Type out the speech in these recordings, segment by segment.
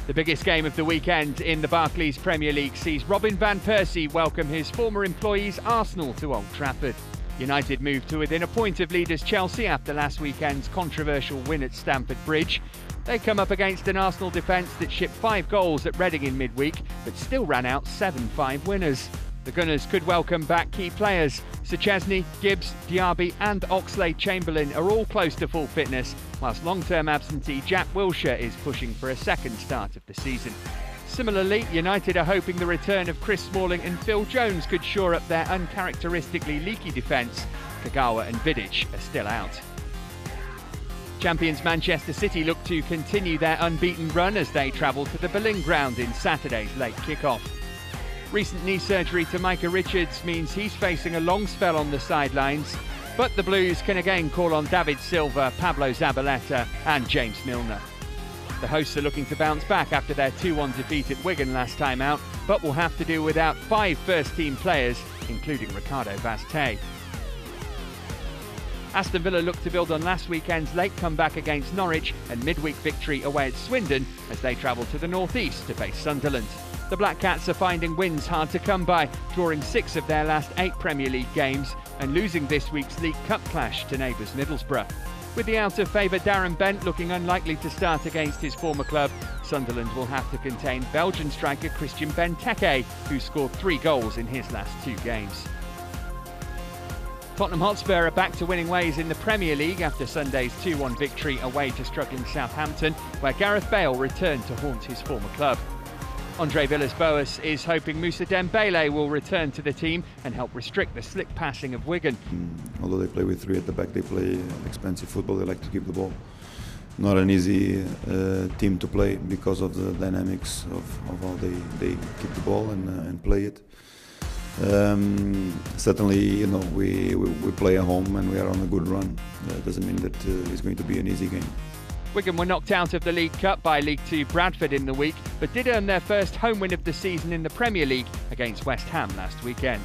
The biggest game of the weekend in the Barclays Premier League sees Robin van Persie welcome his former employees Arsenal to Old Trafford. United moved to within a point of leaders Chelsea after last weekend's controversial win at Stamford Bridge. They come up against an Arsenal defence that shipped 5 goals at Reading in midweek, but still ran out 7-5 winners. The Gunners could welcome back key players. Szczesny, Gibbs, Diaby and Oxlade-Chamberlain are all close to full fitness, whilst long-term absentee Jack Wilshere is pushing for a second start of the season. Similarly, United are hoping the return of Chris Smalling and Phil Jones could shore up their uncharacteristically leaky defence. Kagawa and Vidic are still out. Champions Manchester City look to continue their unbeaten run as they travel to the Boleyn Ground in Saturday's late kick-off. Recent knee surgery to Micah Richards means he's facing a long spell on the sidelines, but the Blues can again call on David Silva, Pablo Zabaleta and James Milner. The hosts are looking to bounce back after their 2-1 defeat at Wigan last time out, but will have to do without 5 first-team players, including Ricardo Vaz-Tê. Aston Villa look to build on last weekend's late comeback against Norwich and midweek victory away at Swindon as they travel to the northeast to face Sunderland. The Black Cats are finding wins hard to come by, drawing 6 of their last 8 Premier League games and losing this week's League Cup clash to neighbours Middlesbrough. With the out-of-favour Darren Bent looking unlikely to start against his former club, Sunderland will have to contain Belgian striker Christian Benteke, who scored 3 goals in his last 2 games. Tottenham Hotspur are back to winning ways in the Premier League after Sunday's 2-1 victory away to struggling Southampton, where Gareth Bale returned to haunt his former club. Andre Villas-Boas is hoping Moussa Dembele will return to the team and help restrict the slick passing of Wigan. Although they play with 3 at the back, they play expensive football, they like to keep the ball. Not an easy team to play because of the dynamics of how they keep the ball and play it. Certainly, you know, we play at home and we are on a good run. That doesn't mean that it's going to be an easy game. Wigan were knocked out of the League Cup by League Two Bradford in the week, but did earn their first home win of the season in the Premier League against West Ham last weekend.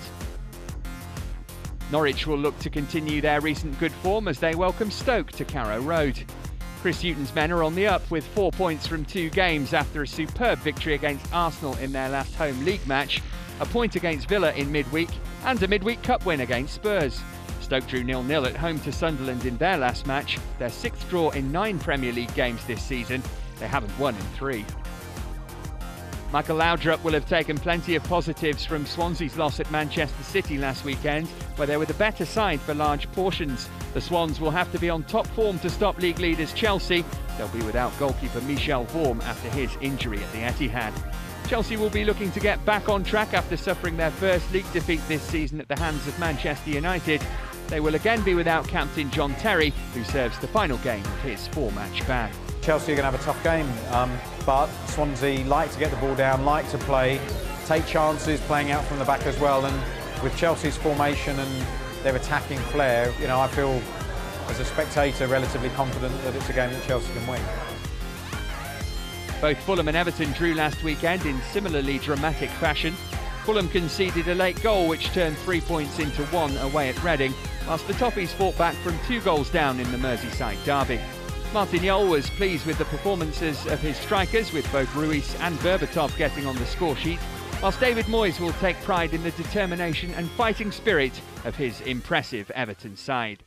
Norwich will look to continue their recent good form as they welcome Stoke to Carrow Road. Chris Hughton's men are on the up with 4 points from 2 games after a superb victory against Arsenal in their last home league match, a point against Villa in midweek and a midweek cup win against Spurs. Stoke drew 0-0 at home to Sunderland in their last match, their 6th draw in 9 Premier League games this season. They haven't won in 3. Michael Laudrup will have taken plenty of positives from Swansea's loss at Manchester City last weekend, where they were the better side for large portions. The Swans will have to be on top form to stop league leaders Chelsea. They'll be without goalkeeper Michel Vorm after his injury at the Etihad. Chelsea will be looking to get back on track after suffering their first league defeat this season at the hands of Manchester United. They will again be without captain John Terry, who serves the final game of his 4-match ban. Chelsea are going to have a tough game, but Swansea like to get the ball down, like to play, take chances, playing out from the back as well. And with Chelsea's formation and their attacking flair, you know, I feel as a spectator relatively confident that it's a game that Chelsea can win. Both Fulham and Everton drew last weekend in similarly dramatic fashion. Fulham conceded a late goal which turned 3 points into 1 away at Reading, whilst the Toffees fought back from 2 goals down in the Merseyside derby. Martin Jol was pleased with the performances of his strikers, with both Ruiz and Berbatov getting on the score sheet, whilst David Moyes will take pride in the determination and fighting spirit of his impressive Everton side.